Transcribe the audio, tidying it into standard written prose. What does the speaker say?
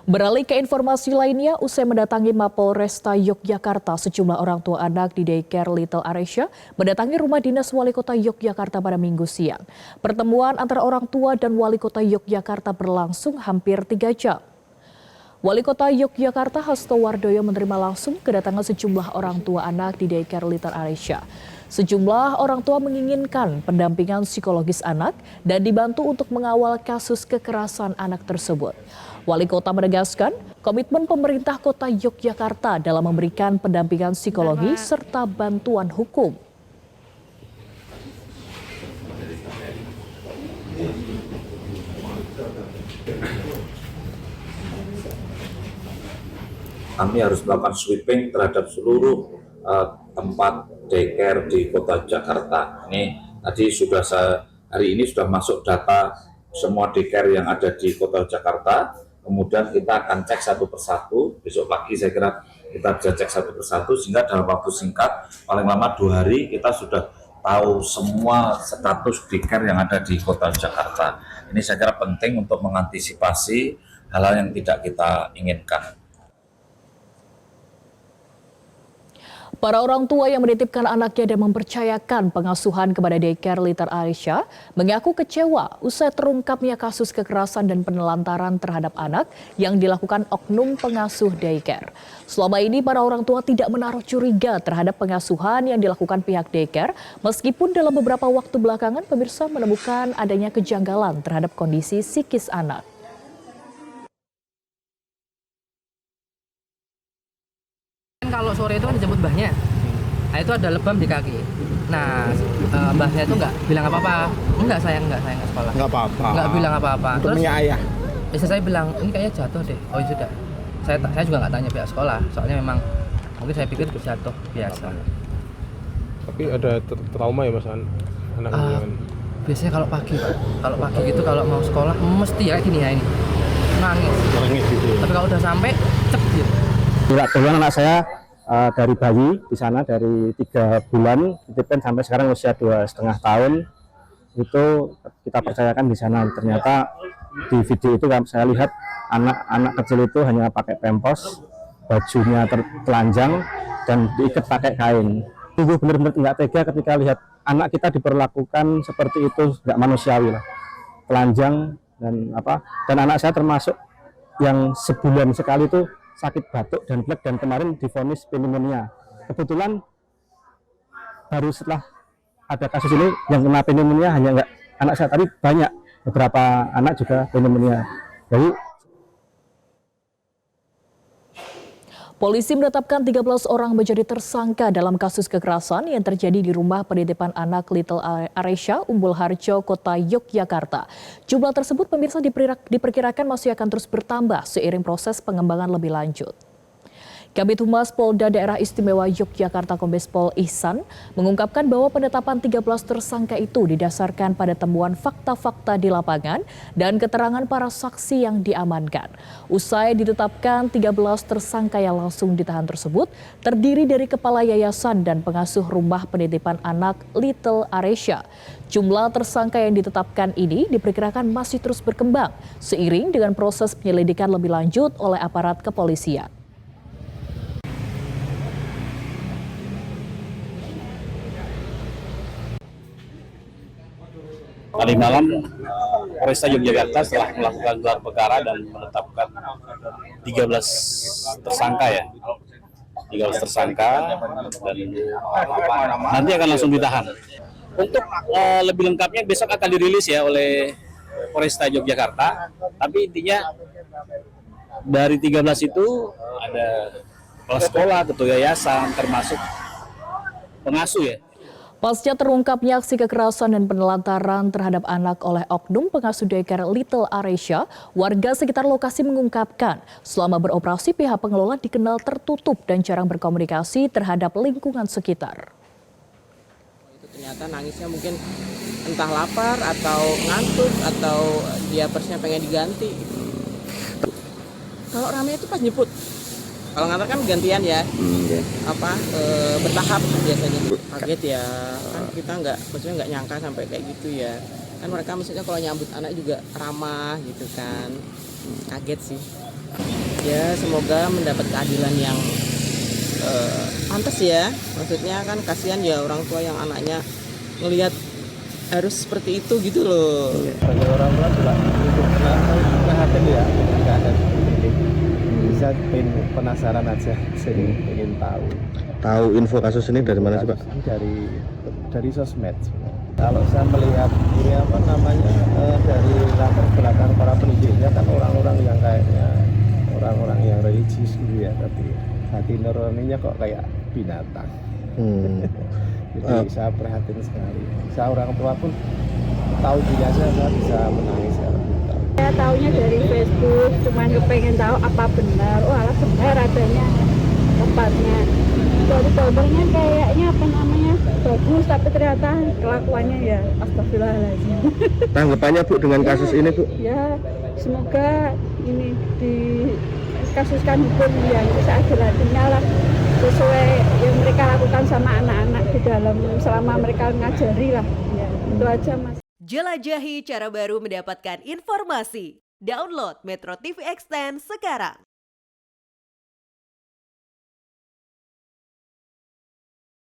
Beralih ke informasi lainnya, usai mendatangi Mapolresta Yogyakarta, sejumlah orang tua anak di daycare Little Aresya mendatangi rumah dinas Wali Kota Yogyakarta pada Minggu siang. Pertemuan antara orang tua dan Wali Kota Yogyakarta berlangsung hampir 3 jam. Wali Kota Yogyakarta Hasto Wardoyo menerima langsung kedatangan sejumlah orang tua anak di daycare Little Aresya. Sejumlah orang tua menginginkan pendampingan psikologis anak dan dibantu untuk mengawal kasus kekerasan anak tersebut. Wali Kota menegaskan komitmen pemerintah Kota Yogyakarta dalam memberikan pendampingan psikologi serta bantuan hukum. Kami harus melakukan sweeping terhadap seluruh tempat daycare di Kota Jakarta. Ini tadi hari ini sudah masuk data semua daycare yang ada di Kota Jakarta. Kemudian kita akan cek satu persatu. Besok pagi saya kira kita bisa cek satu persatu sehingga dalam waktu singkat, paling lama 2 hari kita sudah tahu semua status daycare yang ada di Kota Jakarta. Ini saya kira penting untuk mengantisipasi hal-hal yang tidak kita inginkan. Para orang tua yang menitipkan anaknya dan mempercayakan pengasuhan kepada daycare Little Aresya mengaku kecewa usai terungkapnya kasus kekerasan dan penelantaran terhadap anak yang dilakukan oknum pengasuh daycare. Selama ini para orang tua tidak menaruh curiga terhadap pengasuhan yang dilakukan pihak daycare, meskipun dalam beberapa waktu belakangan pemirsa menemukan adanya kejanggalan terhadap kondisi psikis anak. Kalau sore itu kan dijemput mbahnya, nah itu ada lebam di kaki. Nah mbahnya itu nggak bilang apa-apa, enggak sayang nggak sekolah, nggak apa-apa, nggak bilang apa-apa. Terus ayah, istri saya bilang ini kayaknya jatuh deh. Oh ya sudah, saya juga nggak tanya pihak sekolah, soalnya memang mungkin saya pikir jatuh biasa. Tapi ada trauma ya mas anaknya? Biasanya kalau pagi pak, kalau pagi gitu kalau mau sekolah mesti ya gini ya ini nangis gitu. Tapi kalau udah sampai cep gitu. Kebetulan anak saya dari bayi di sana dari 3 bulan dititipkan sampai sekarang usia 2,5 tahun itu kita percayakan di sana. Ternyata di video itu saya lihat anak kecil itu hanya pakai pampers, bajunya telanjang dan diikat pakai kain. Sungguh benar-benar nggak tega ketika lihat anak kita diperlakukan seperti itu, nggak manusiawi lah, telanjang dan anak saya termasuk yang sebulan sekali itu sakit batuk dan pilek dan kemarin divonis pneumonia. Kebetulan baru setelah ada kasus ini yang kena pneumonia hanya nggak anak saya, tadi banyak beberapa anak juga pneumonia. Jadi polisi menetapkan 13 orang menjadi tersangka dalam kasus kekerasan yang terjadi di rumah penitipan anak Little Aresya, Umbul Harjo, Kota Yogyakarta. Jumlah tersebut pemirsa diperkirakan masih akan terus bertambah seiring proses pengembangan lebih lanjut. Kabid Humas Polda Daerah Istimewa Yogyakarta Kombes Pol Ihsan mengungkapkan bahwa penetapan 13 tersangka itu didasarkan pada temuan fakta-fakta di lapangan dan keterangan para saksi yang diamankan. Usai ditetapkan 13 tersangka yang langsung ditahan tersebut terdiri dari kepala yayasan dan pengasuh rumah penitipan anak Little Aresya. Jumlah tersangka yang ditetapkan ini diperkirakan masih terus berkembang seiring dengan proses penyelidikan lebih lanjut oleh aparat kepolisian. Tadi malam Polresta Yogyakarta setelah melakukan gelar perkara dan menetapkan 13 tersangka ya. 13 tersangka dan nanti akan langsung ditahan. Untuk lebih lengkapnya besok akan dirilis ya oleh Polresta Yogyakarta. Tapi intinya dari 13 itu ada kepala sekolah, ketua yayasan, termasuk pengasuh ya. Pasca terungkapnya aksi kekerasan dan penelantaran terhadap anak oleh oknum pengasuh daycare Little Aresya, warga sekitar lokasi mengungkapkan selama beroperasi pihak pengelola dikenal tertutup dan jarang berkomunikasi terhadap lingkungan sekitar. Itu ternyata nangisnya mungkin entah lapar atau ngantuk atau dia persnya pengen diganti. Kalau ramai itu pas jemput. Kalau ngantar kan gantian ya, bertahap biasanya. Kaget ya, kan kita maksudnya nggak nyangka sampai kayak gitu ya. Kan mereka maksudnya kalau nyambut anak juga ramah gitu kan, kaget sih. Ya semoga mendapat keadilan yang pantas ya. Maksudnya kan kasihan ya orang tua yang anaknya ngelihat harus seperti itu gitu loh. Bagi orang tua juga untuk perhatian ya keadaan seperti ini. Bisa penasaran aja, jadi ingin tahu. Tahu info kasus ini dari mana sih Pak? Dari sosmed. Kalau saya melihat ini apa namanya dari latar belakang para pendidiknya kan orang-orang yang kayaknya orang-orang yang religius gitu ya, tapi hati nuraninya kok kayak binatang. Jadi saya perhatiin sekali. Saya orang tua pun tahu juga saya bisa menangis kalau tahu. Saya taunya dari Facebook, cuman kepengen tahu apa benar. Oh alah benar adanya tempatnya. Dari gambarnya kayaknya apa namanya bagus, tapi ternyata kelakuannya ya astagfirullahaladzim. Tanggapannya Bu dengan kasus ini Bu? Ya semoga ini dikasuskan hukum yang seadil-adilnya lah, sesuai yang mereka lakukan sama anak-anak di dalam selama mereka ngajari lah. Ya itu aja Mas. Jelajahi cara baru mendapatkan informasi. Download Metro TV Extend sekarang.